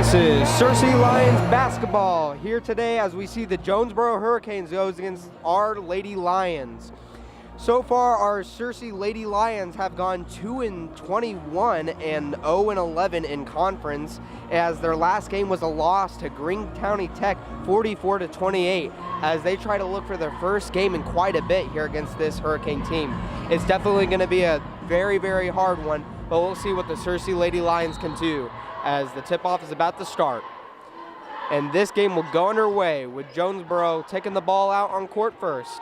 This is Searcy Lions basketball here today as we see the Jonesboro Hurricanes goes against our Lady Lions. So far, our Searcy Lady Lions have gone 2-21 and 0-11 in conference, as their last game was a loss to Greene County Tech 44-28, as they try to look for their first game in quite a bit here against this Hurricane team. It's definitely going to be a very, very hard one, but we'll see what the Searcy Lady Lions can do as the tip-off is about to start. And this game will go underway with Jonesboro taking the ball out on court first.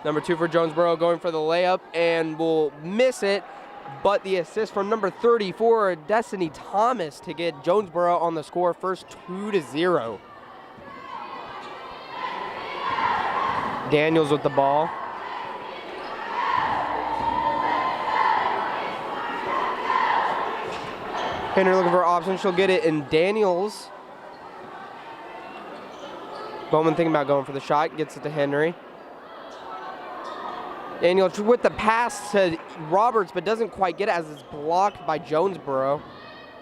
Number 2 for Jonesboro going for the layup and will miss it, but the assist from number 34, Destiny Thomas, to get Jonesboro on the score first 2-0. Daniels with the ball. Henry looking for options. She'll get it in Daniels. Bowman thinking about going for the shot. Gets it to Henry. Daniels with the pass to Roberts, but doesn't quite get it as it's blocked by Jonesboro.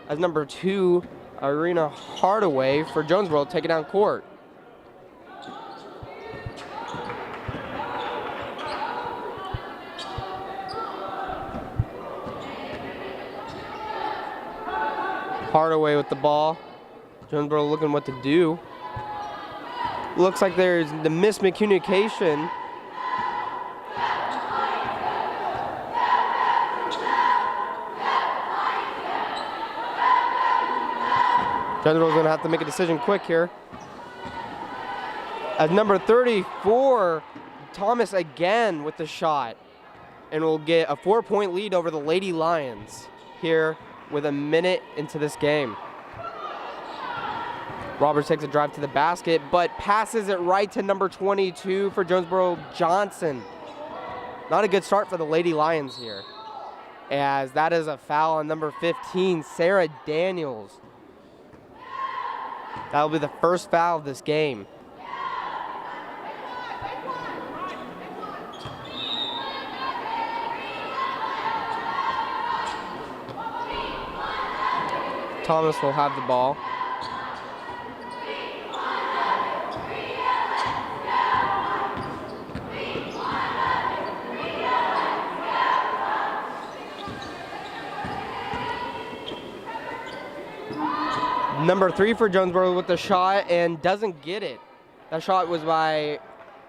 As number 2, Irina Hardaway for Jonesboro, take it down court. Hardaway with the ball. Jonesboro looking what to do. Looks like there's the miscommunication. Jonesboro's gonna have to make a decision quick here. As number 34, Thomas again with the shot, and will get a 4-point lead over the Lady Lions here with a minute into this game. Roberts takes a drive to the basket, but passes it right to number 22 for Jonesboro, Johnson. Not a good start for the Lady Lions here, as that is a foul on number 15, Sarah Daniels. That'll be the first foul of this game. Thomas will have the ball. Number 3 for Jonesboro with the shot and doesn't get it. That shot was by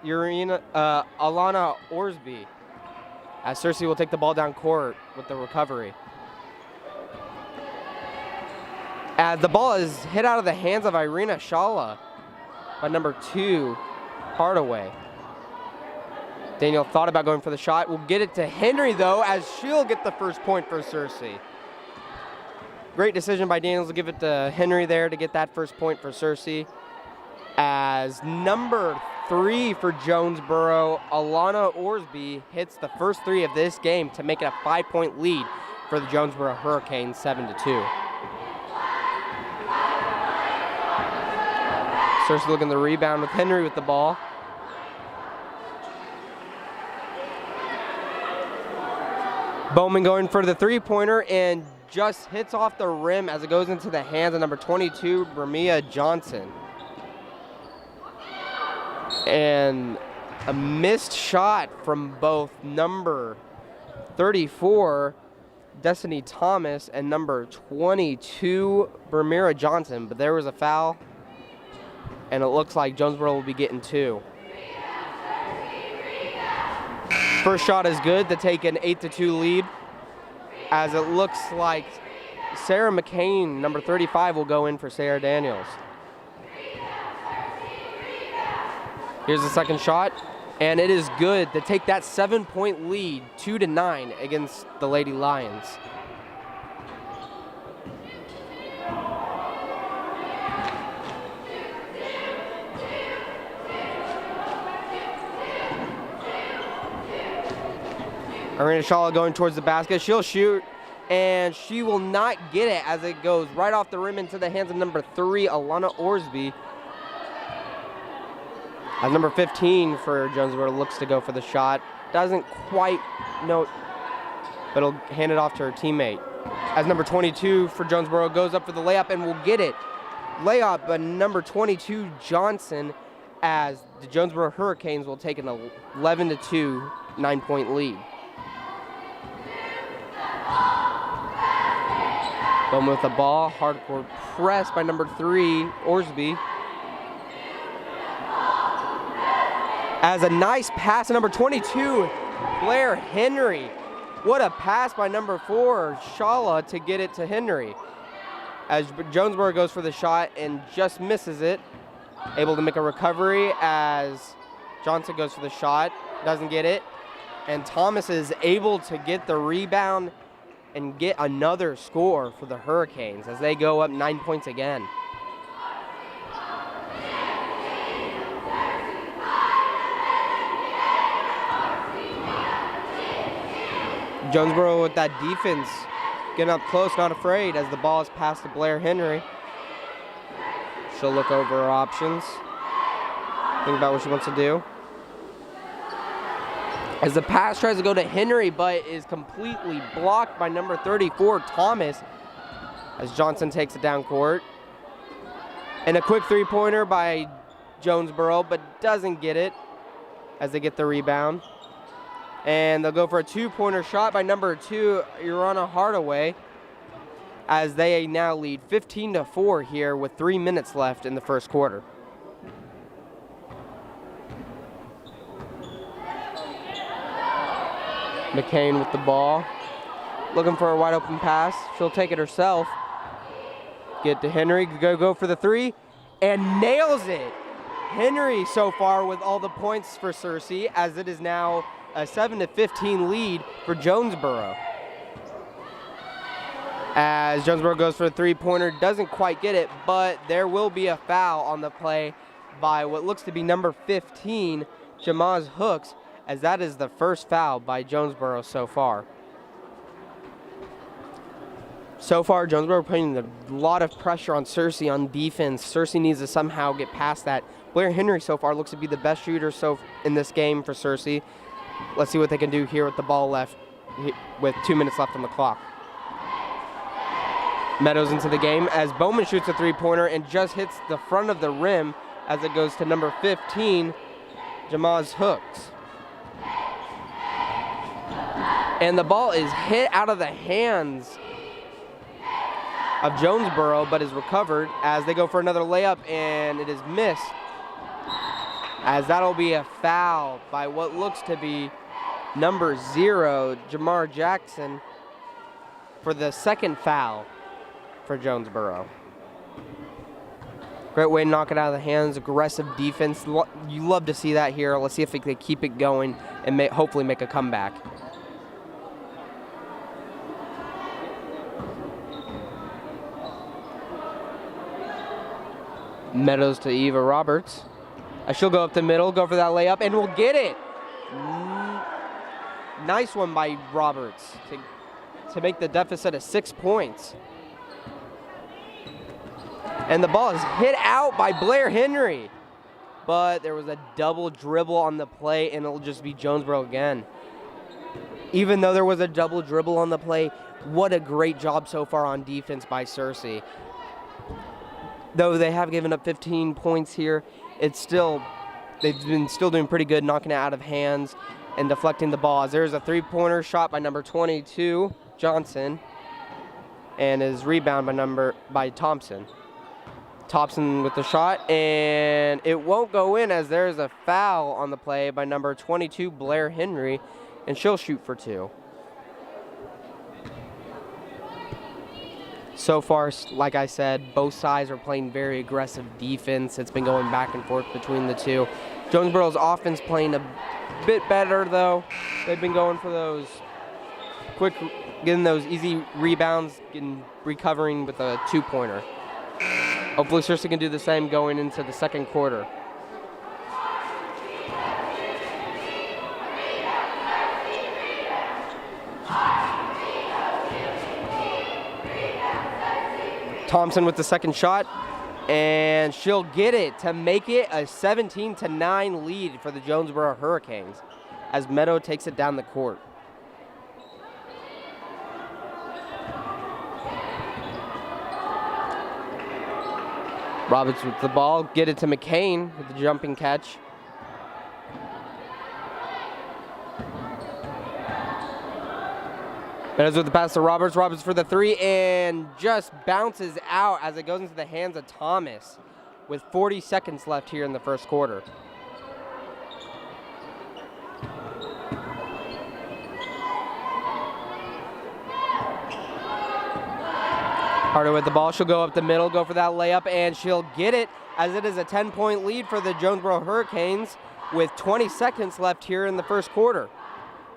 Alana Orsby, as Searcy will take the ball down court with the recovery. As the ball is hit out of the hands of Irina Shala by number 2, Hardaway. Daniel thought about going for the shot. Will get it to Henry, though, as she'll get the first point for Searcy. Great decision by Daniels to give it to Henry there to get that first point for Searcy. As number 3 for Jonesboro, Alana Orsby, hits the first 3 of this game to make it a 5-point lead for the Jonesboro Hurricanes, 7-2. Searcy looking the rebound with Henry with the ball. Bowman going for the 3-pointer and just hits off the rim as it goes into the hands of number 22, Bermia Johnson. And a missed shot from both number 34, Destiny Thomas, and number 22, Bermira Johnson, but there was a foul, and it looks like Jonesboro will be getting 2. First shot is good to take an 8-2 lead, as it looks like Sarah McCain, number 35, will go in for Sarah Daniels. Here's the second shot, and it is good to take that 7-point lead, 2-9 against the Lady Lions. Irina Shala going towards the basket. She'll shoot, and she will not get it as it goes right off the rim into the hands of number 3, Alana Orsby. As number 15 for Jonesboro looks to go for the shot. Doesn't quite know, but he'll hand it off to her teammate. as number 22 for Jonesboro goes up for the layup and will get it. Layup by number 22 Johnson, as the Jonesboro Hurricanes will take an 11-2 9-point lead. Bowman with the ball, hardcore press by number 3 Orsby. As a nice pass to number 22 Blair Henry. What a pass by number 4 Shala to get it to Henry. As Jonesboro goes for the shot and just misses it. Able to make a recovery as Johnson goes for the shot, doesn't get it. And Thomas is able to get the rebound and get another score for the Hurricanes as they go up 9 points again. Jonesboro with that defense getting up close, not afraid, as the ball is passed to Blair Henry. She'll look over her options, think about what she wants to do. As the pass tries to go to Henry, but is completely blocked by number 34, Thomas, as Johnson takes it down court. And a quick three-pointer by Jonesboro, but doesn't get it as they get the rebound. And they'll go for a two-pointer shot by number 2, Urana Hardaway, as they now lead 15-4 here with 3 minutes left in the first quarter. McCain with the ball, looking for a wide open pass. She'll take it herself. Get to Henry, go for the 3, and nails it. Henry so far with all the points for Searcy, as it is now a 7-15 lead for Jonesboro. As Jonesboro goes for a three-pointer, doesn't quite get it, but there will be a foul on the play by what looks to be number 15, Jamaz Hooks, as that is the first foul by Jonesboro so far. So far, Jonesboro putting a lot of pressure on Searcy on defense. Searcy needs to somehow get past that. Blair Henry so far looks to be the best shooter in this game for Searcy. Let's see what they can do here with the ball left, with 2 minutes left on the clock. Meadows into the game as Bowman shoots a three-pointer and just hits the front of the rim as it goes to number 15, Jamaz Hooks. And the ball is hit out of the hands of Jonesboro, but is recovered as they go for another layup, and it is missed, as that'll be a foul by what looks to be number 0, Jamar Jackson, for the second foul for Jonesboro. Great way to knock it out of the hands, aggressive defense. You love to see that here. Let's see if they can keep it going and hopefully make a comeback. Meadows to Eva Roberts. She'll go up the middle, go for that layup, and will get it. Nice one by Roberts to make the deficit of 6 points. And the ball is hit out by Blair Henry. But there was a double dribble on the play, and it'll just be Jonesboro again. Even though there was a double dribble on the play, what a great job so far on defense by Searcy. Though they have given up 15 points here, they've been still doing pretty good, knocking it out of hands and deflecting the ball. As there's a three-pointer shot by number 22, Johnson, and is rebound by Thompson. Thompson with the shot, and it won't go in as there's a foul on the play by number 22, Blair Henry, and she'll shoot for 2. So far, like I said, both sides are playing very aggressive defense. It's been going back and forth between the two. Jonesboro's offense playing a bit better, though. They've been going for those getting those easy rebounds, recovering with a two-pointer. Hopefully, Searcy can do the same going into the second quarter. Thompson with the second shot, and she'll get it to make it a 17-9 lead for the Jonesboro Hurricanes as Meadow takes it down the court. Roberts with the ball, get it to McCain with the jumping catch. Meadows with the pass to Roberts. Roberts for the three and just bounces out as it goes into the hands of Thomas with 40 seconds left here in the first quarter. Hardaway with the ball. She'll go up the middle, go for that layup, and she'll get it as it is a 10-point lead for the Jonesboro Hurricanes with 20 seconds left here in the first quarter.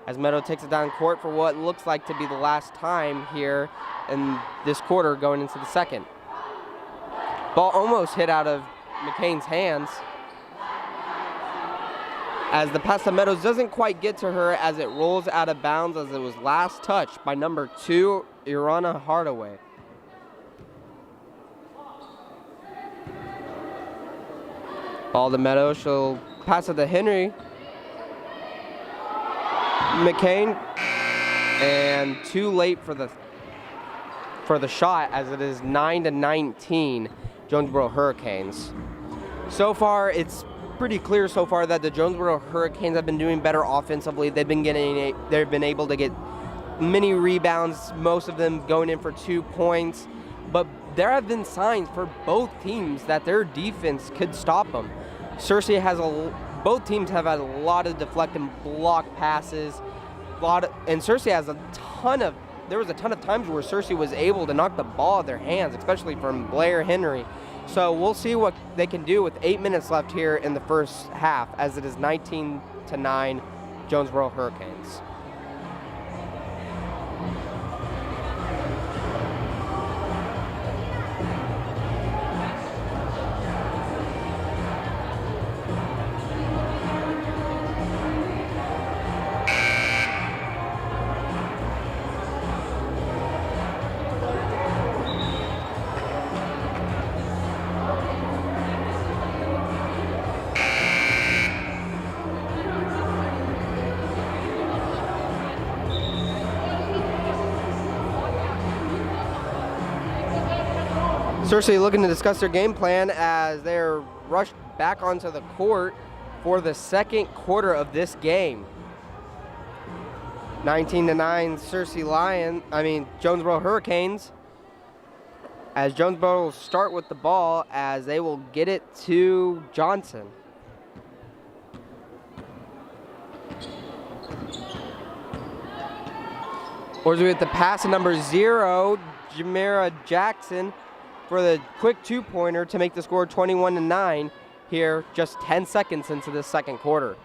As Meadow takes it down court for what looks like to be the last time here in this quarter going into the second. Ball almost hit out of McCain's hands as the pass to Meadows doesn't quite get to her as it rolls out of bounds as it was last touched by number 2, Irana Hardaway. Ball to Meadows, she'll pass it to Henry. McCain, and too late for the shot as it is 9-19 Jonesboro Hurricanes. So far, it's pretty clear so far that the Jonesboro Hurricanes have been doing better offensively. They've been able to get many rebounds, most of them going in for 2 points, but there have been signs for both teams that their defense could stop them. Searcy has both teams have had a lot of deflect and block passes, and Searcy has there was a ton of times where Searcy was able to knock the ball out of their hands, especially from Blair Henry. So we'll see what they can do with 8 minutes left here in the first half as it is 19-9 Jonesboro Hurricanes. Searcy looking to discuss their game plan as they're rushed back onto the court for the second quarter of this game. 19-9 Jonesboro Hurricanes. As Jonesboro will start with the ball as they will get it to Johnson. Orsby with the pass to number 0, Jamera Jackson, for the quick 2-pointer to make the score 21-9 here, just 10 seconds into the second quarter.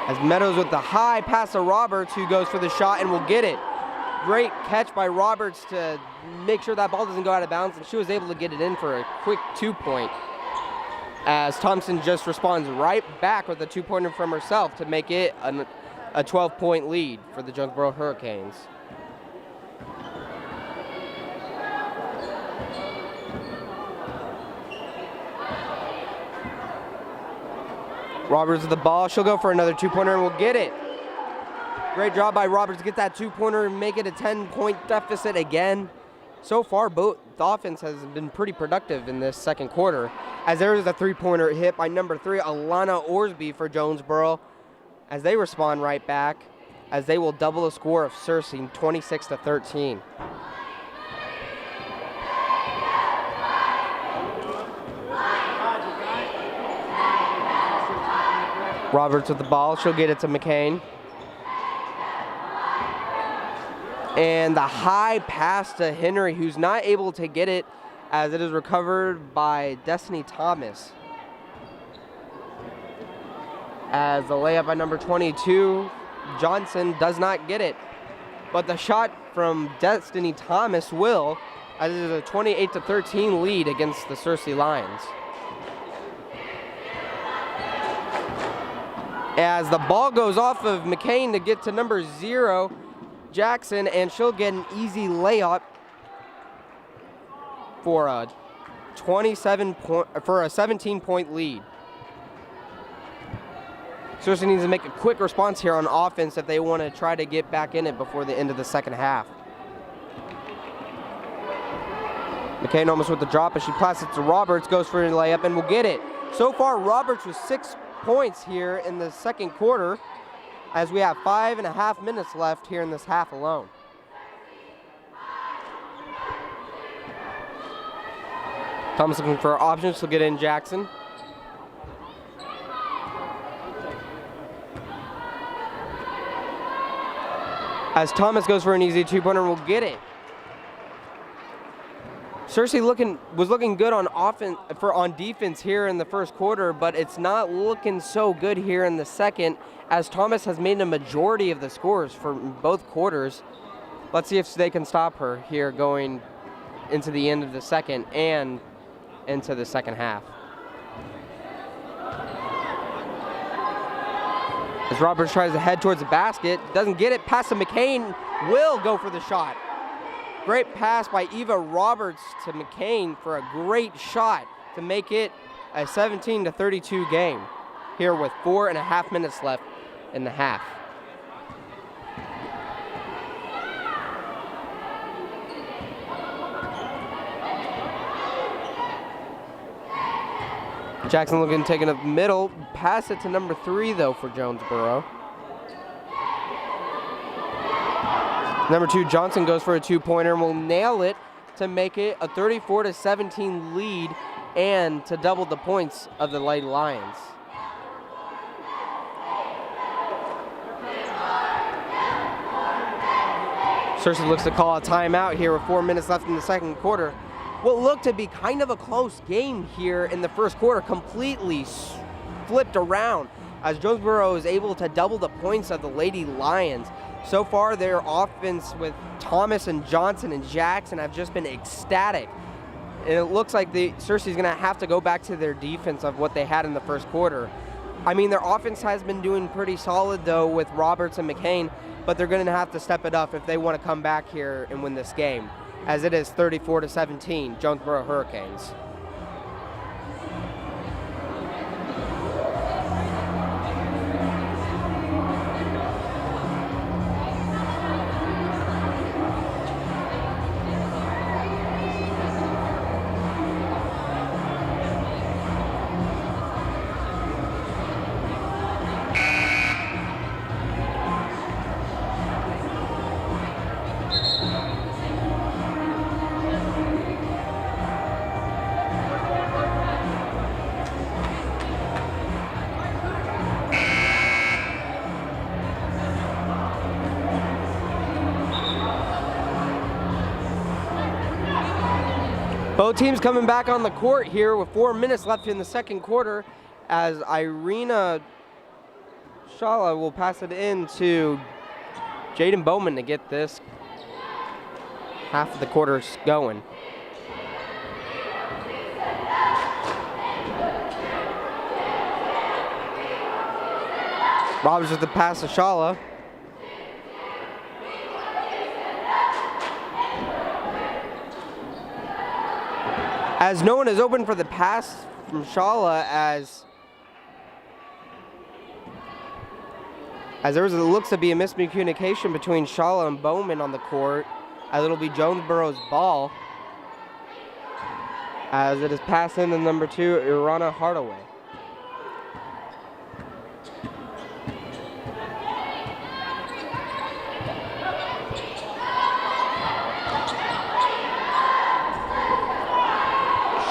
As Meadows with the high pass to Roberts, who goes for the shot and will get it. Great catch by Roberts to make sure that ball doesn't go out of bounds, and she was able to get it in for a quick 2-point. As Thompson just responds right back with a 2-pointer from herself to make it a 12-point lead for the Jonesboro Hurricanes. Roberts with the ball. She'll go for another 2-pointer and will get it. Great job by Roberts to get that 2-pointer and make it a 10-point deficit again. So far, both the offense has been pretty productive in this second quarter. As there is a 3-pointer hit by number 3, Alana Orsby for Jonesboro. As they respond right back, as they will double the score of Searcy, 26-13. Roberts with the ball. She'll get it to McCain. And the high pass to Henry, who's not able to get it as it is recovered by Destiny Thomas. As the layup by number 22, Johnson, does not get it. But the shot from Destiny Thomas will, as it is a 28-13 lead against the Searcy Lions. As the ball goes off of McCain to get to number 0, Jackson, and she'll get an easy layup for a 17-point lead. Searcy needs to make a quick response here on offense if they want to try to get back in it before the end of the second half. McCain almost with the drop, as she passes it to Roberts, goes for a layup and will get it. So far, Roberts with 6 points here in the second quarter, as we have 5.5 minutes left here in this half alone. Thomas looking for options to get in Jackson. As Thomas goes for an easy 2-pointer and will get it. Searcy was looking good on defense here in the first quarter, but it's not looking so good here in the second, as Thomas has made a majority of the scores for both quarters. Let's see if they can stop her here going into the end of the second and into the second half. As Roberts tries to head towards the basket, doesn't get it, pass to McCain, will go for the shot. Great pass by Eva Roberts to McCain for a great shot to make it a 17-32 game here with 4.5 minutes left in the half. Jackson looking to take it up middle, pass it to number 3 though for Jonesboro. Number 2, Johnson goes for a 2-pointer and will nail it to make it a 34-17 lead and to double the points of the Lady Lions. Searcy looks to call a timeout here with 4 minutes left in the second quarter. What looked to be kind of a close game here in the first quarter completely flipped around as Jonesboro is able to double the points of the Lady Lions. So far, their offense with Thomas and Johnson and Jackson have just been ecstatic. And it looks like Searcy's going to have to go back to their defense of what they had in the first quarter. I mean, their offense has been doing pretty solid, though, with Roberts and McCain, but they're going to have to step it up if they want to come back here and win this game, as it is 34-17, Jonesboro Hurricanes. Both teams coming back on the court here with 4 minutes left in the second quarter, as Irina Shala will pass it in to Jaden Bowman to get this half of the quarter going. Roberts with the pass to Shala. As no one is open for the pass from Shala, as there looks to be a miscommunication between Shala and Bowman on the court, as it'll be Jonesboro's ball, as it is passed in to number 2, Irana Hardaway.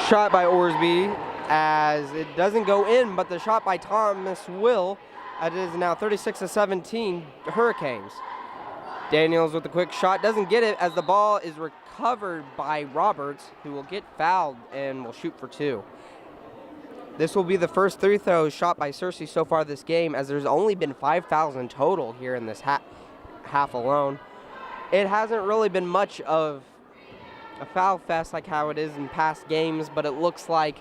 Shot by Orsby, as it doesn't go in, but the shot by Thomas will. It is now 36-17 Hurricanes. Daniels with the quick shot, doesn't get it, as the ball is recovered by Roberts, who will get fouled and will shoot for 2. This will be the first 3 throws shot by Searcy so far this game, as there's only been 5 fouls in total here in this half alone. It hasn't really been much of a foul fest like how it is in past games, but it looks like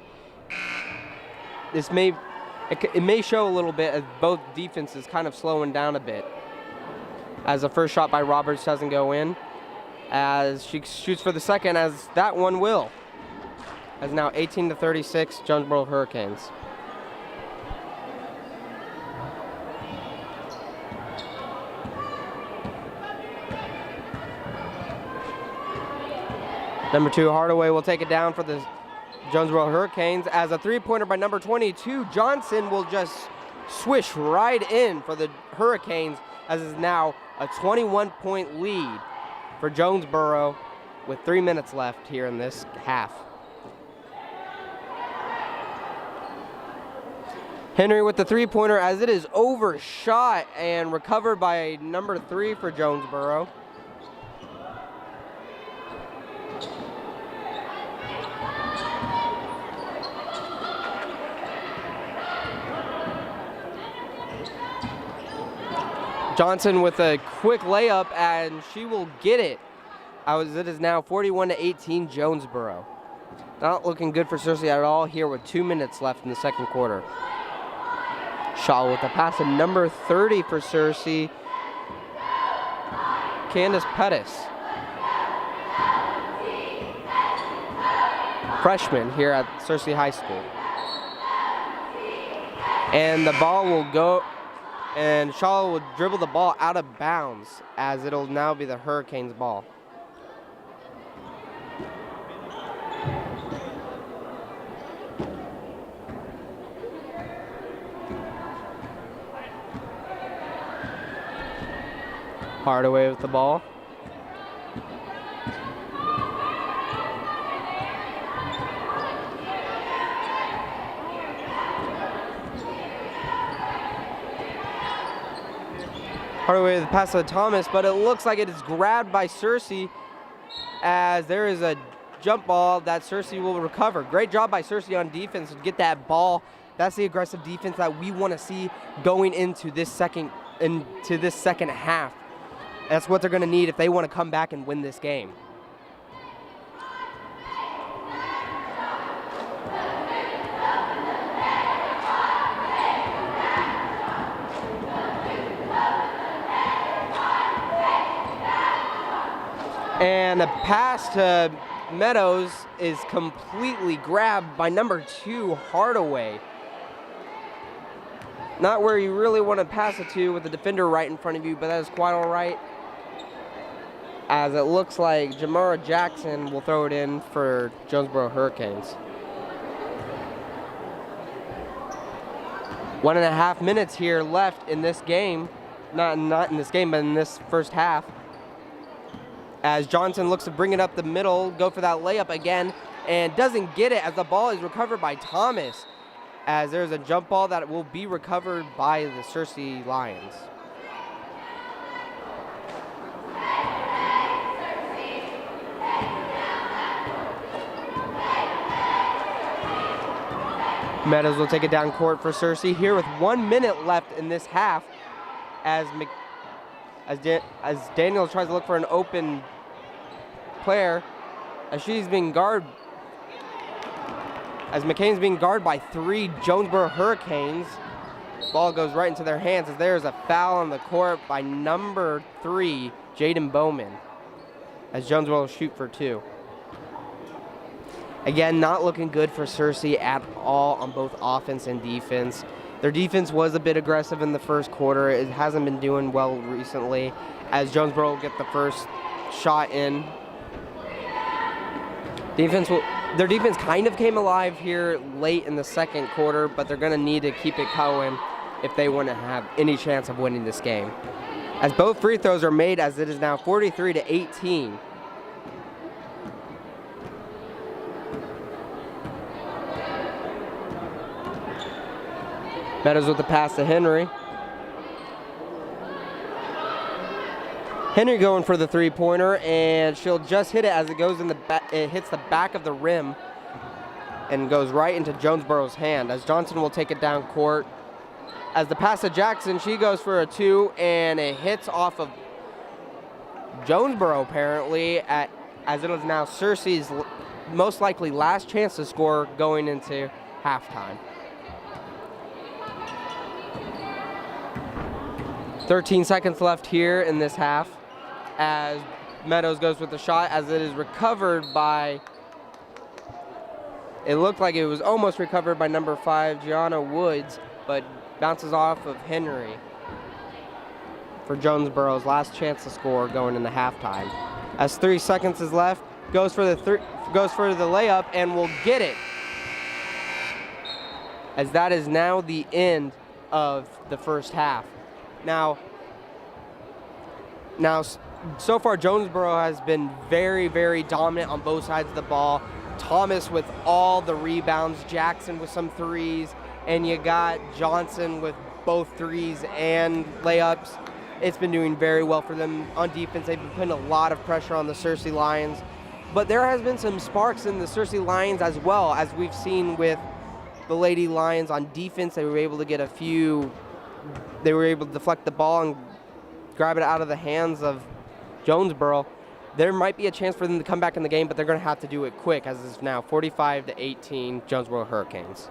it may show a little bit as both defenses kind of slowing down a bit, as the first shot by Roberts doesn't go in, as she shoots for the second, as that one will, as now 18-36 Jonesboro Hurricanes. Number 2, Hardaway will take it down for the Jonesboro Hurricanes as a three-pointer by number 22, Johnson, will just swish right in for the Hurricanes, as is now a 21-point lead for Jonesboro with 3 minutes left here in this half. Henry with the three-pointer as it is overshot and recovered by number 3 for Jonesboro. Johnson with a quick layup, and she will get it. It is now 41-18 Jonesboro. Not looking good for Searcy at all here with 2 minutes left in the second quarter. Shaw with a pass to number 30 for Searcy, Candace Pettis. Freshman here at Searcy High School. And the ball will go, and Shaw will dribble the ball out of bounds as it'll now be the Hurricanes' ball. Hardaway with the ball. Hardaway with the pass to Thomas, but it looks like it is grabbed by Searcy as there is a jump ball that Searcy will recover. Great job by Searcy on defense to get that ball. That's the aggressive defense that we want to see going into this second half. That's what they're going to need if they want to come back and win this game. And the pass to Meadows is completely grabbed by number 2, Hardaway. Not where you really want to pass it to with the defender right in front of you, but that is quite all right, as it looks like Jamara Jackson will throw it in for Jonesboro Hurricanes. 1.5 minutes here left in this game. Not in this game, but in this first half. As Johnson looks to bring it up the middle, go for that layup again, and doesn't get it as the ball is recovered by Thomas, as there's a jump ball that will be recovered by the Searcy Lions. Meadows will take it down court for Searcy here with 1 minute left in this half, as Daniel tries to look for an open player, as she's being guarded, as McCain's being guarded by 3 Jonesboro Hurricanes. Ball goes right into their hands as there's a foul on the court by number 3, Jaden Bowman, as Jonesboro will shoot for 2. Again, not looking good for Searcy at all on both offense and defense. Their defense was a bit aggressive in the first quarter. It hasn't been doing well recently, as Jonesboro will get the first shot in. Their defense kind of came alive here late in the second quarter, but they're going to need to keep it going if they want to have any chance of winning this game. As both free throws are made, as it is now 43-18. Meadows with the pass to Henry. Henry going for the three-pointer, and she'll just hit it as it goes in the back. It hits the back of the rim and goes right into Jonesboro's hand, as Johnson will take it down court. As the pass to Jackson, she goes for a 2, and it hits off of Jonesboro apparently, as it is now Searcy's most likely last chance to score going into halftime. 13 seconds left here in this half, as Meadows goes with the shot, as it is recovered by, it looked like it was almost recovered by number 5, Gianna Woods, but bounces off of Henry for Jonesboro's last chance to score going into halftime. As 3 seconds is left, goes for the layup and will get it. As that is now the end of the first half. Now, so far Jonesboro has been very, very dominant on both sides of the ball. Thomas with all the rebounds, Jackson with some threes, and you got Johnson with both threes and layups. It's been doing very well for them on defense. They've been putting a lot of pressure on the Searcy Lions. But there has been some sparks in the Searcy Lions as well, as we've seen with the Lady Lions on defense. They were able to deflect the ball and grab it out of the hands of Jonesboro. There might be a chance for them to come back in the game, but they're going to have to do it quick, as it's now 45-18 Jonesboro Hurricanes.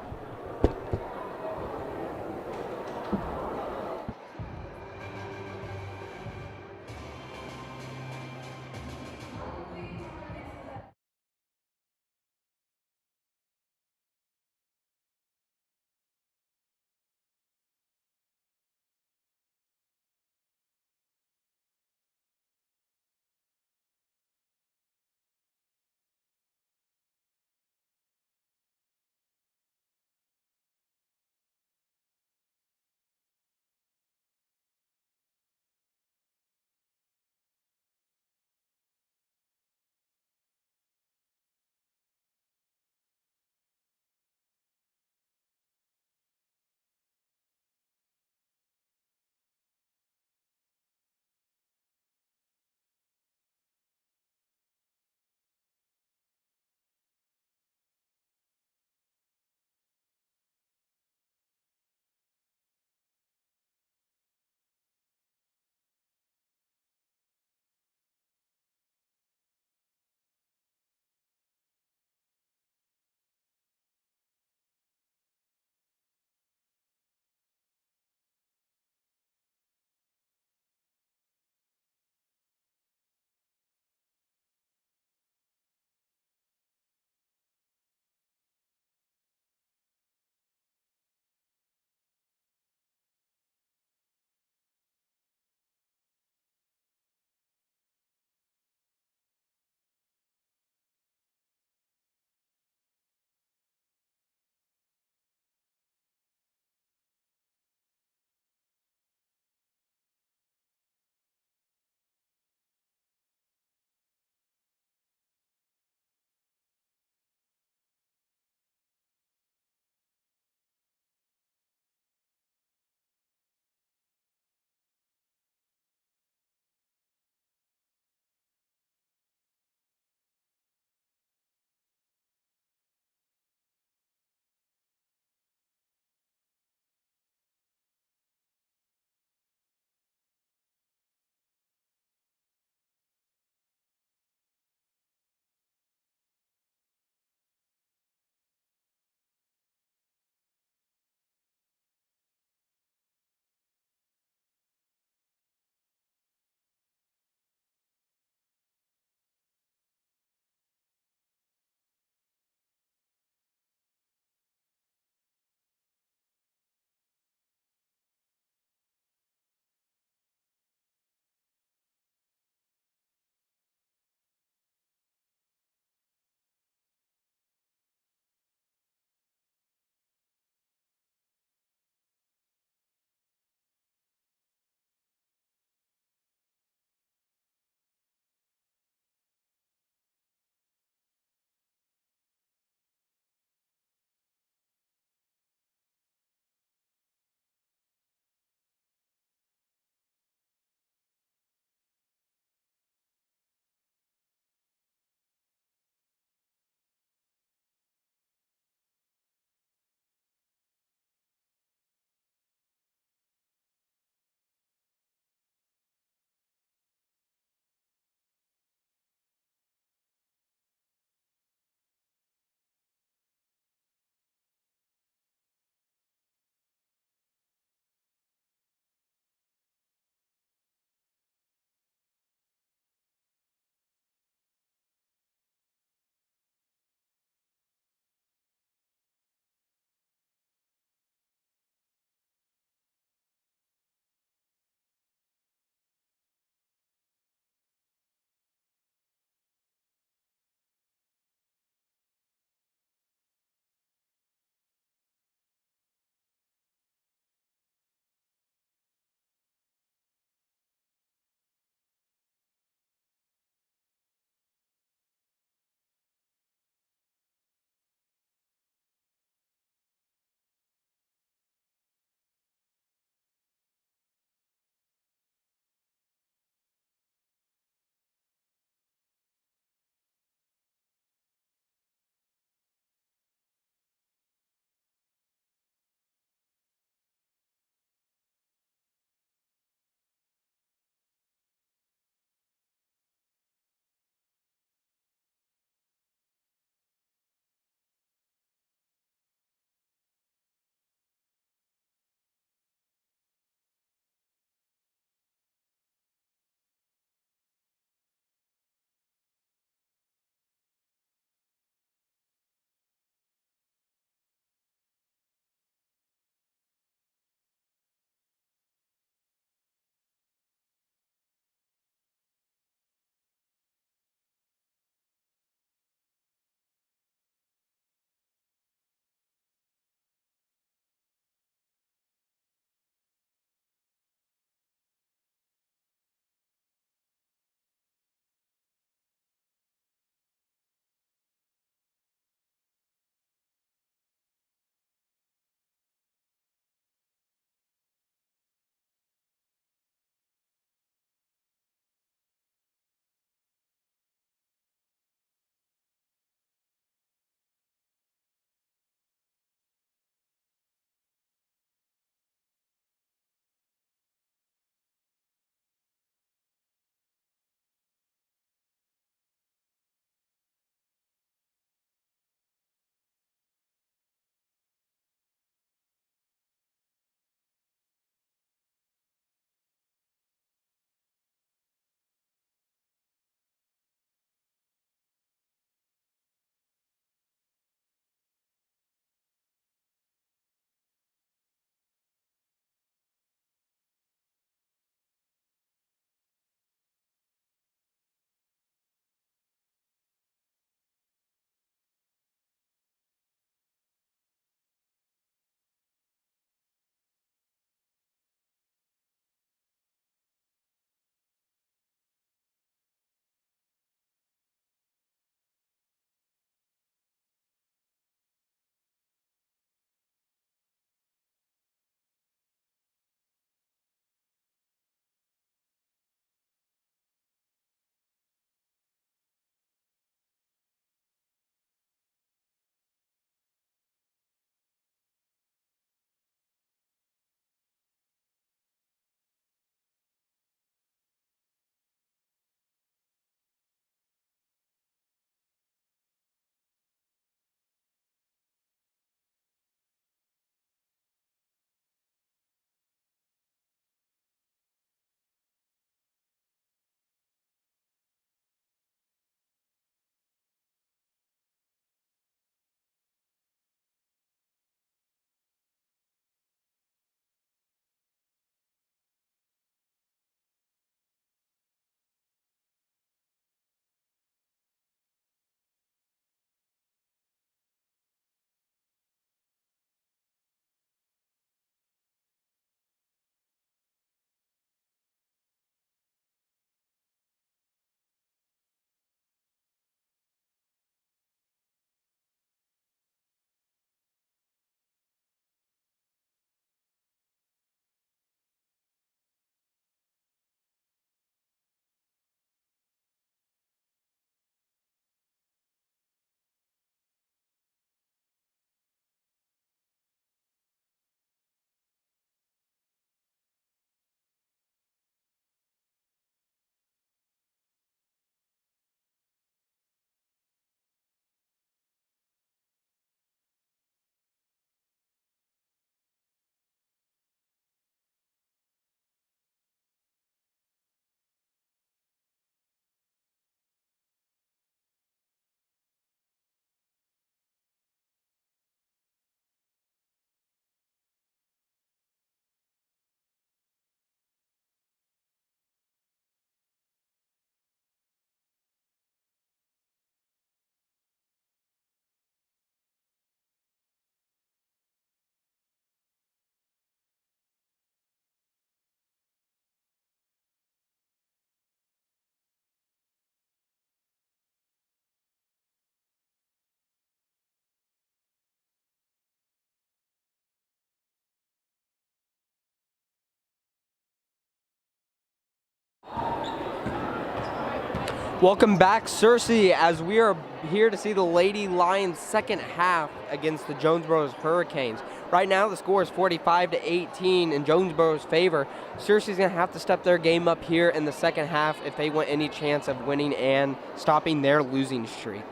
Welcome back, Searcy, as we are here to see the Lady Lions' second half against the Jonesboro Hurricanes. Right now, the score is 45-18 in Jonesboro's favor. Searcy's going to have to step their game up here in the second half if they want any chance of winning and stopping their losing streak.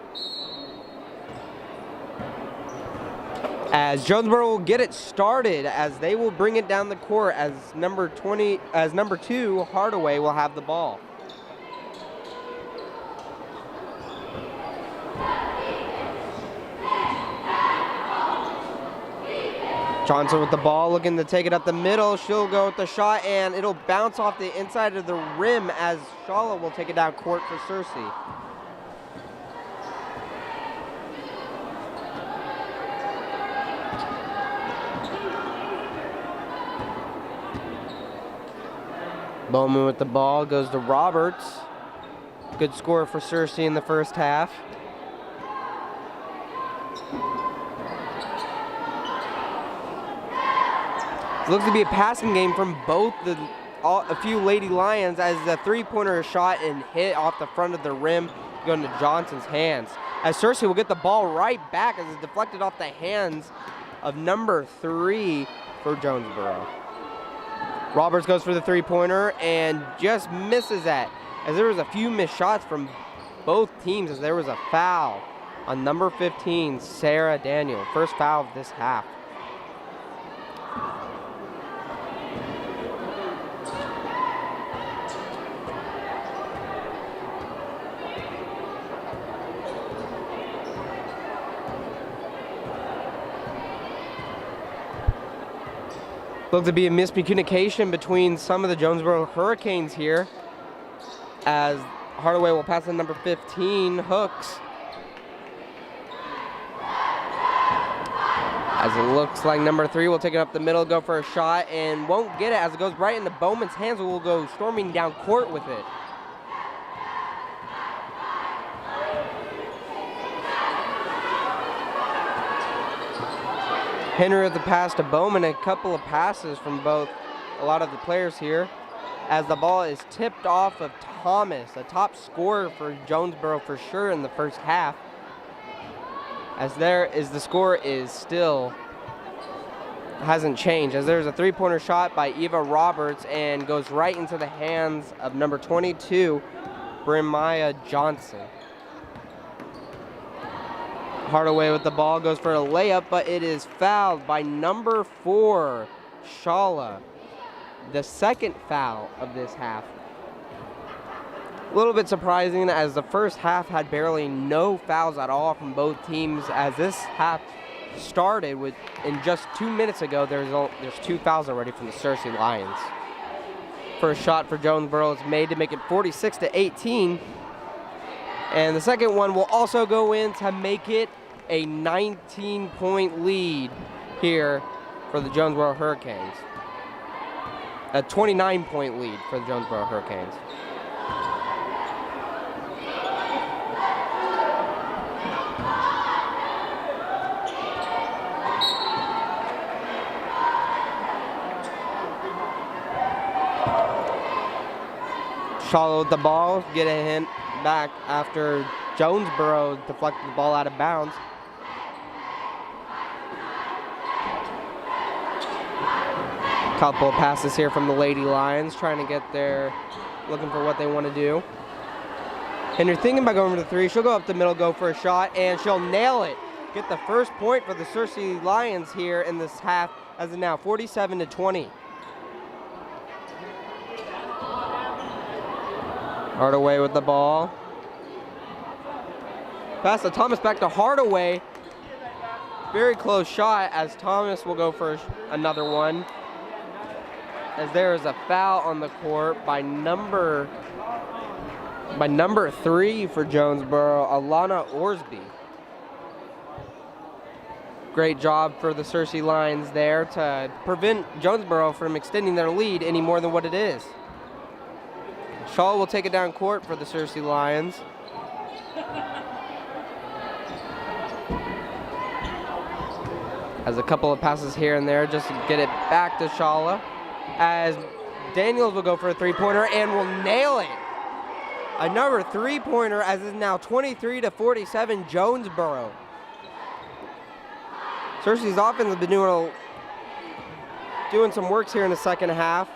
As Jonesboro will get it started, as they will bring it down the court, as number 2 Hardaway will have the ball. Johnson with the ball, looking to take it up the middle. She'll go with the shot, and it'll bounce off the inside of the rim as Shala will take it down court for Searcy. Bowman with the ball, goes to Roberts. Good score for Searcy in the first half. Looks to be a passing game from both a few Lady Lions, as the three-pointer is shot and hit off the front of the rim, going to Johnson's hands. As Searcy will get the ball right back as it's deflected off the hands of number 3 for Jonesboro. Roberts goes for the three-pointer and just misses that, as there was a few missed shots from both teams, as there was a foul on number 15, Sarah Daniel. First foul of this half. Looks to be a miscommunication between some of the Jonesboro Hurricanes here, as Hardaway will pass to number 15, Hooks. As it looks like number 3 will take it up the middle, go for a shot, and won't get it as it goes right into Bowman's hands, who will go storming down court with it. Henry with the pass to Bowman, a couple of passes from a lot of the players here, as the ball is tipped off of Thomas, a top scorer for Jonesboro for sure in the first half. As the score is still hasn't changed, as there's a three-pointer shot by Eva Roberts and goes right into the hands of number 22, Brimaya Johnson. Hardaway with the ball, goes for a layup, but it is fouled by number 4, Shala. The second foul of this half. A little bit surprising, as the first half had barely no fouls at all from both teams, as this half started with, in just 2 minutes ago, there's 2 fouls already from the Searcy Lions. First shot for Jonesboro is made to make it 46-18. And the second one will also go in to make it a 19-point lead here for the Jonesboro Hurricanes. A 29-point lead for the Jonesboro Hurricanes. Charlotte with the ball, get a hint back after Jonesboro deflected the ball out of bounds. Couple of passes here from the Lady Lions, trying to get there, looking for what they want to do. And you're thinking about going for the 3. She'll go up the middle, go for a shot, and she'll nail it. Get the first point for the Searcy Lions here in this half, as of now 47-20. Hardaway with the ball. Pass to Thomas, back to Hardaway. Very close shot, as Thomas will go for another one. As there is a foul on the court by number 3 for Jonesboro, Alana Orsby. Great job for the Searcy Lions there to prevent Jonesboro from extending their lead any more than what it is. Shaw will take it down court for the Searcy Lions. As a couple of passes here and there just to get it back to Shala. As Daniels will go for a three-pointer and will nail it. Another three-pointer, as it's now 23-47 Jonesboro. Searcy's offense has been doing some works here in the second half,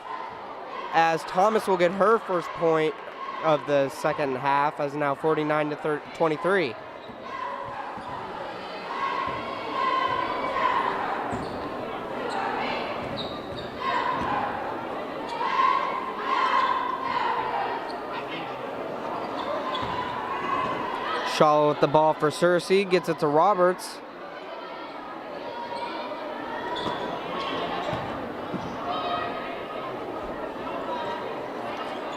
as Thomas will get her first point of the second half, as now 49-23. Shaw with the ball for Searcy, gets it to Roberts.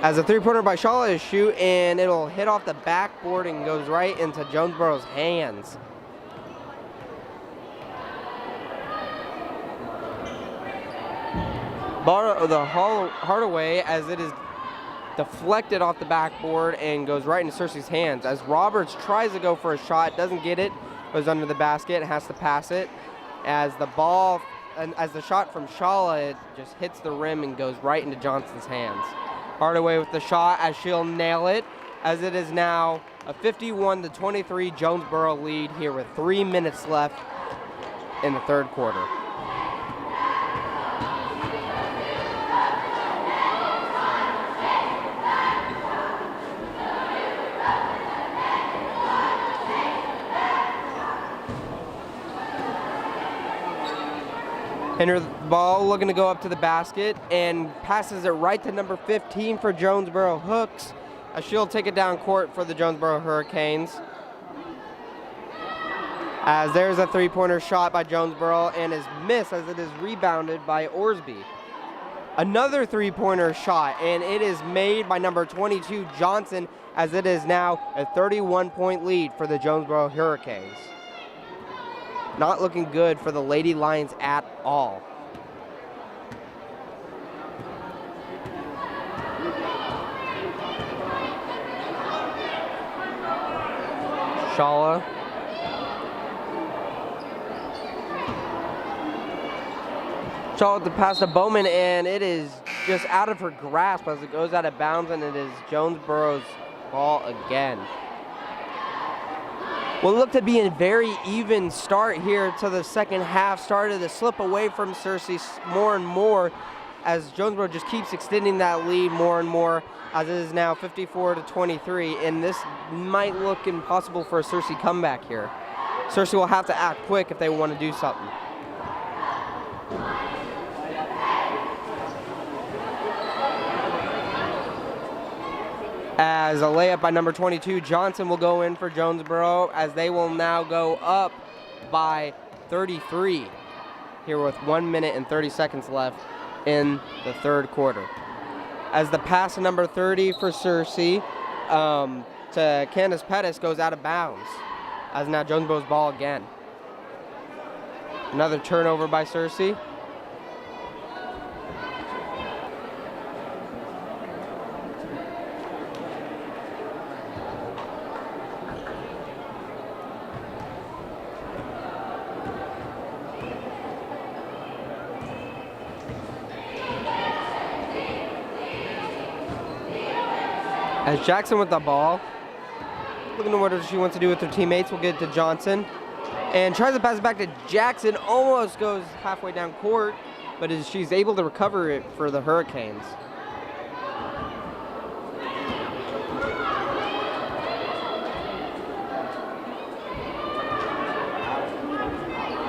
As a three-pointer by Shaw is shoot, and it'll hit off the backboard and goes right into Jonesboro's hands. Ball the Hardaway, as it is deflected off the backboard and goes right into Searcy's hands. As Roberts tries to go for a shot, doesn't get it, goes under the basket, has to pass it. As the ball, and as the shot from Shaw, it just hits the rim and goes right into Johnson's hands. Hardaway with the shot, as she'll nail it, as it is now a 51-23 Jonesboro lead here with 3 minutes left in the third quarter. Henry the ball, looking to go up to the basket, and passes it right to number 15 for Jonesboro Hooks. She'll take it down court for the Jonesboro Hurricanes. As there's a three-pointer shot by Jonesboro and is missed, as it is rebounded by Orsby. Another three-pointer shot, and it is made by number 22 Johnson, as it is now a 31-point lead for the Jonesboro Hurricanes. Not looking good for the Lady Lions at all. Shala. Shala with the pass to Bowman, and it is just out of her grasp as it goes out of bounds, and it is Jonesboro's ball again. Will look to be a very even start here to the second half. Started to slip away from Searcy more and more, as Jonesboro just keeps extending that lead more and more, as it is now 54-23, and this might look impossible for a Searcy comeback here. Searcy will have to act quick if they want to do something. As a layup by number 22, Johnson will go in for Jonesboro, as they will now go up by 33 here with 1 minute and 30 seconds left in the third quarter. As the pass to number 30 for Searcy to Candace Pettis goes out of bounds, as now Jonesboro's ball again. Another turnover by Searcy. As Jackson with the ball, looking to what she wants to do with her teammates, we'll get it to Johnson. And tries to pass it back to Jackson, almost goes halfway down court, but she's able to recover it for the Hurricanes.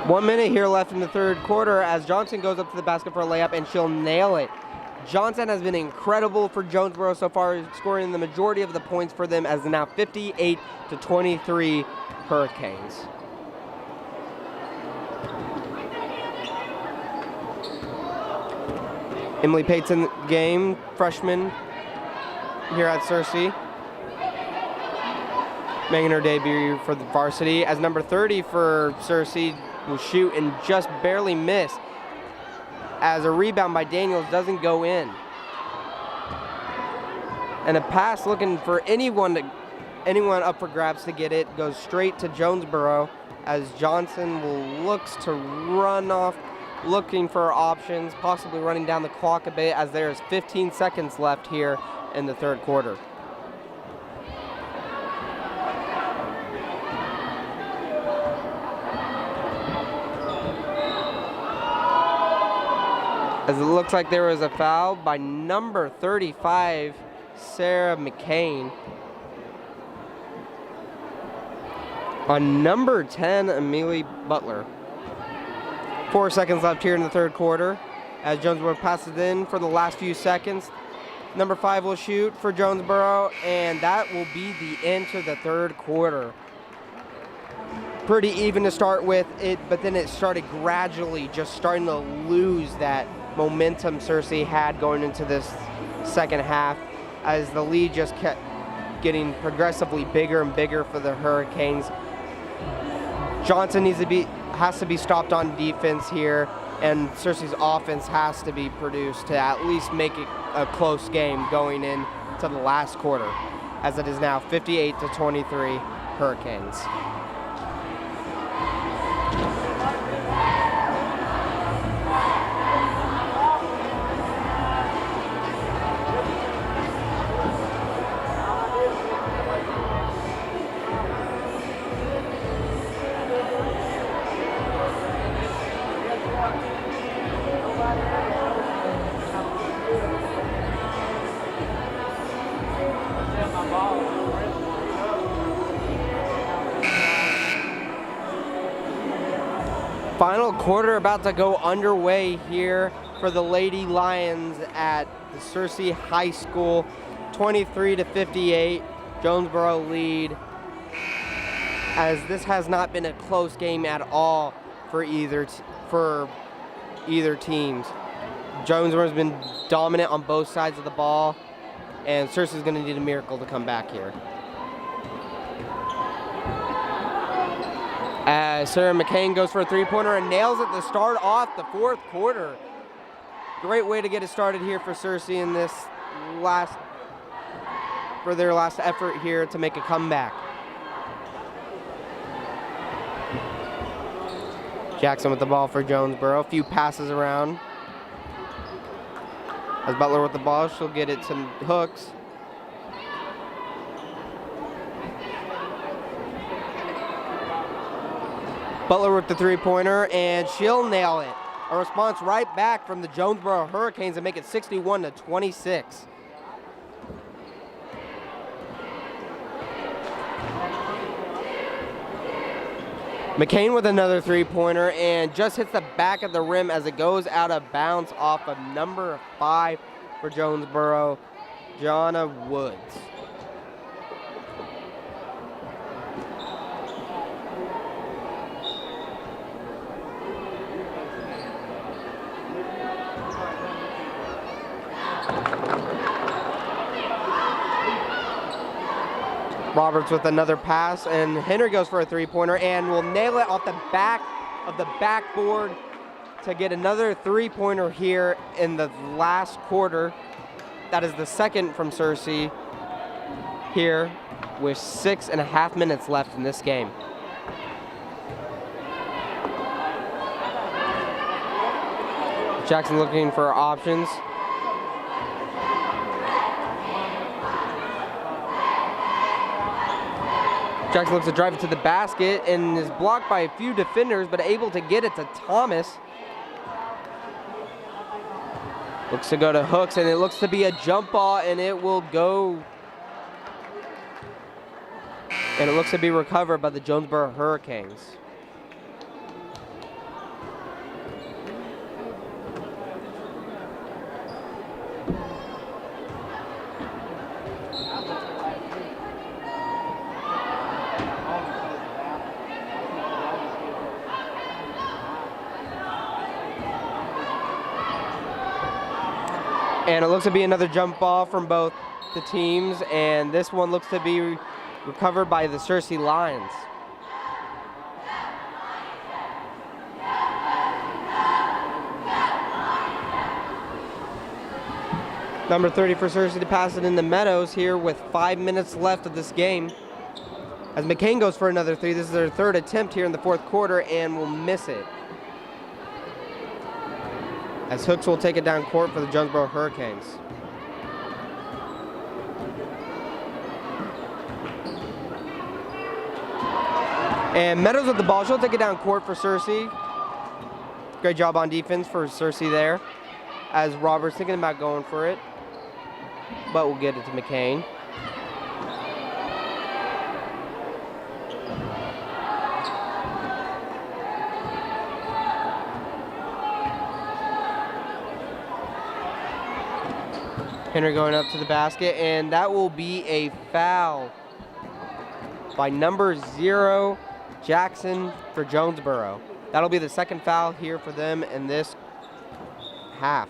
One minute here left in the third quarter, as Johnson goes up to the basket for a layup, and she'll nail it. Johnson has been incredible for Jonesboro so far, scoring the majority of the points for them, as now 58-23 Hurricanes. Emily Pate's in the game, freshman here at Searcy, making her debut for the varsity, as number 30 for Searcy will shoot and just barely miss, as a rebound by Daniels doesn't go in. And a pass looking for anyone up for grabs to get it goes straight to Jonesboro, as Johnson looks to run off, looking for options, possibly running down the clock a bit, as there's 15 seconds left here in the third quarter. As it looks like there was a foul by number 35, Sarah McCain. On number 10, Amelie Butler. 4 seconds left here in the third quarter as Jonesboro passes in for the last few seconds. Number 5 will shoot for Jonesboro, and that will be the end to the third quarter. Pretty even to start with, but then it started gradually just starting to lose that momentum Searcy had going into this second half as the lead just kept getting progressively bigger and bigger for the Hurricanes. Johnson has to be stopped on defense here, and Searcy's offense has to be produced to at least make it a close game going into the last quarter, as it is now 58-23 Hurricanes. Final quarter about to go underway here for the Lady Lions at the Searcy High School. 23-58, Jonesboro lead, as this has not been a close game at all for either teams. Jonesboro's been dominant on both sides of the ball, and Searcy's going to need a miracle to come back here. As Sarah McCain goes for a three-pointer and nails it to start off the fourth quarter. Great way to get it started here for Searcy in this their last effort here to make a comeback. Jackson with the ball for Jonesboro. A few passes around. As Butler with the ball, she'll get it to Hooks. Butler with the three-pointer, and she'll nail it. A response right back from the Jonesboro Hurricanes and make it 61-26. McCain with another three-pointer and just hits the back of the rim as it goes out of bounds off of number 5 for Jonesboro, Jonna Woods. Roberts with another pass, and Henry goes for a three-pointer and will nail it off the back of the backboard to get another three-pointer here in the last quarter. That is the second from Searcy here with 6.5 minutes left in this game. Jackson looking for options. Jackson looks to drive it to the basket and is blocked by a few defenders, but able to get it to Thomas. Looks to go to Hooks, and it looks to be a jump ball, and it will go. And it looks to be recovered by the Jonesboro Hurricanes. And it looks to be another jump ball from both the teams, and this one looks to be recovered by the Searcy Lions. Number 30 for Searcy to pass it in the Meadows here with 5 minutes left of this game. As McCain goes for another three, this is their third attempt here in the fourth quarter and will miss it. As Hooks will take it down court for the Jonesboro Hurricanes. And Meadows with the ball. She'll take it down court for Searcy. Great job on defense for Searcy there. as Robert's thinking about going for it, but we'll get it to McCain. Henry going up to the basket, and that will be a foul by number 0, Jackson, for Jonesboro. That'll be the second foul here for them in this half.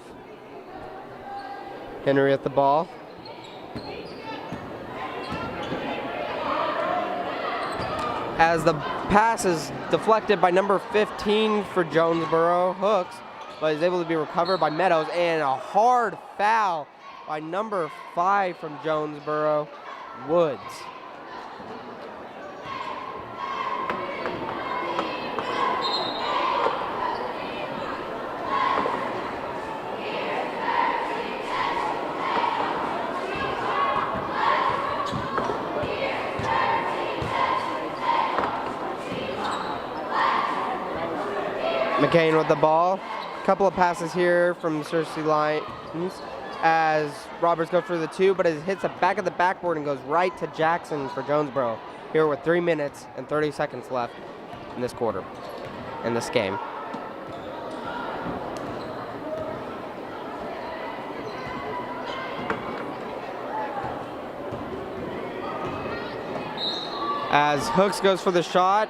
Henry at the ball. As the pass is deflected by number 15 for Jonesboro, Hooks, but is able to be recovered by Meadows, and a hard foul by number 5 from Jonesboro, Woods. McCain with the ball. A couple of passes here from the Searcy Lions as Roberts goes for the 2, but it hits the back of the backboard and goes right to Jackson for Jonesboro. Here with 3 minutes and 30 seconds left in this quarter, in this game. As Hooks goes for the shot,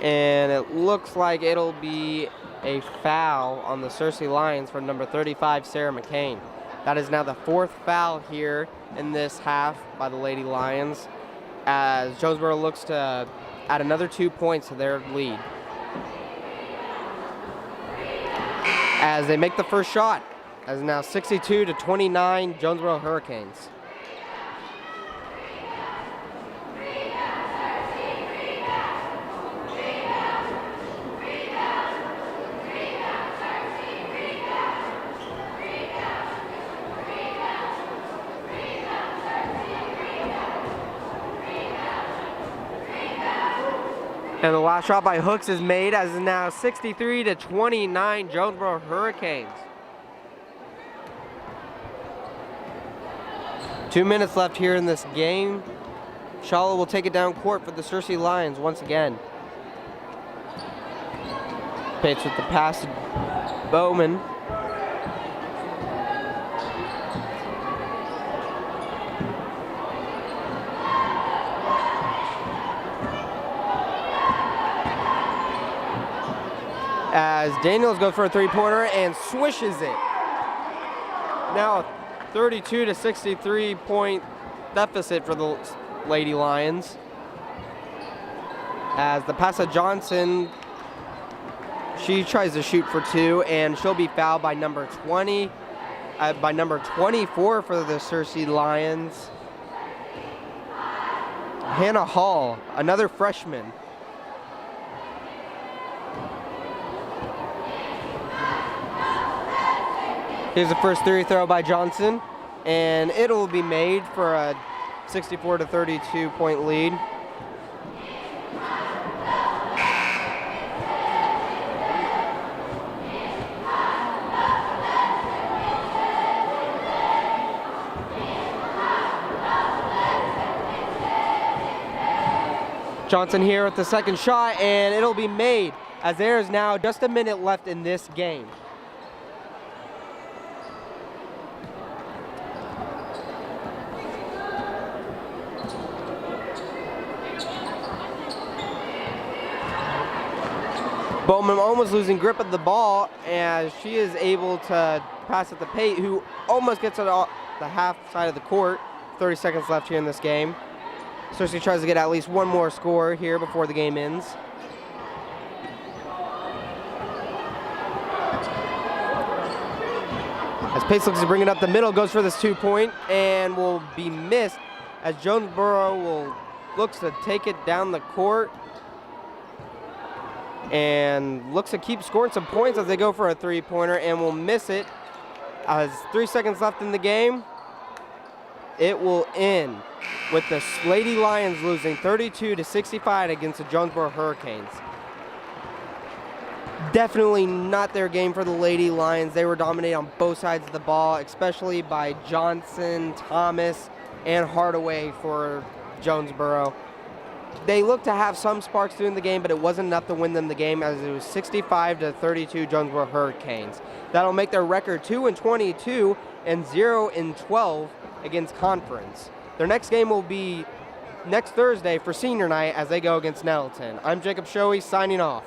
and it looks like it'll be a foul on the Searcy Lions for number 35, Sarah McCain. That is now the 4th foul here in this half by the Lady Lions, as Jonesboro looks to add another 2 points to their lead. As they make the first shot, as now 62-29, Jonesboro Hurricanes. And the last shot by Hooks is made, as is now 63-29, Jonesboro Hurricanes. 2 minutes left here in this game. Shala will take it down court for the Searcy Lions once again. Bates with the pass to Bowman. As Daniels goes for a 3-pointer and swishes it. Now a 32-63 point deficit for the Lady Lions. As the pass to Johnson, she tries to shoot for 2, and she'll be fouled by number 20, by number 24 for the Searcy Lions, Hannah Hall, another freshman. Here's the first 3 throw by Johnson, and it'll be made for a 64-32 point lead. Johnson here with the second shot, and it'll be made, as there is now just a minute left in this game. Bowman almost losing grip of the ball, as she is able to pass it to Pate, who almost gets it off the half side of the court. 30 seconds left here in this game. Searcy tries to get at least one more score here before the game ends. As Pace looks to bring it up the middle, goes for this 2-point and will be missed, as Jonesboro looks to take it down the court and looks to keep scoring some points as they go for a 3-pointer, and will miss it. As 3 seconds left in the game, it will end with the Lady Lions losing 32-65 against the Jonesboro Hurricanes. Definitely not their game for the Lady Lions. They were dominated on both sides of the ball, especially by Johnson, Thomas, and Hardaway for Jonesboro. They looked to have some sparks during the game, but it wasn't enough to win them the game, as it was 65-32 Jonesboro Hurricanes. That'll make their record 2-22 and 0-12 against conference. Their next game will be next Thursday for senior night as they go against Nettleton. I'm Jacob Shoei signing off.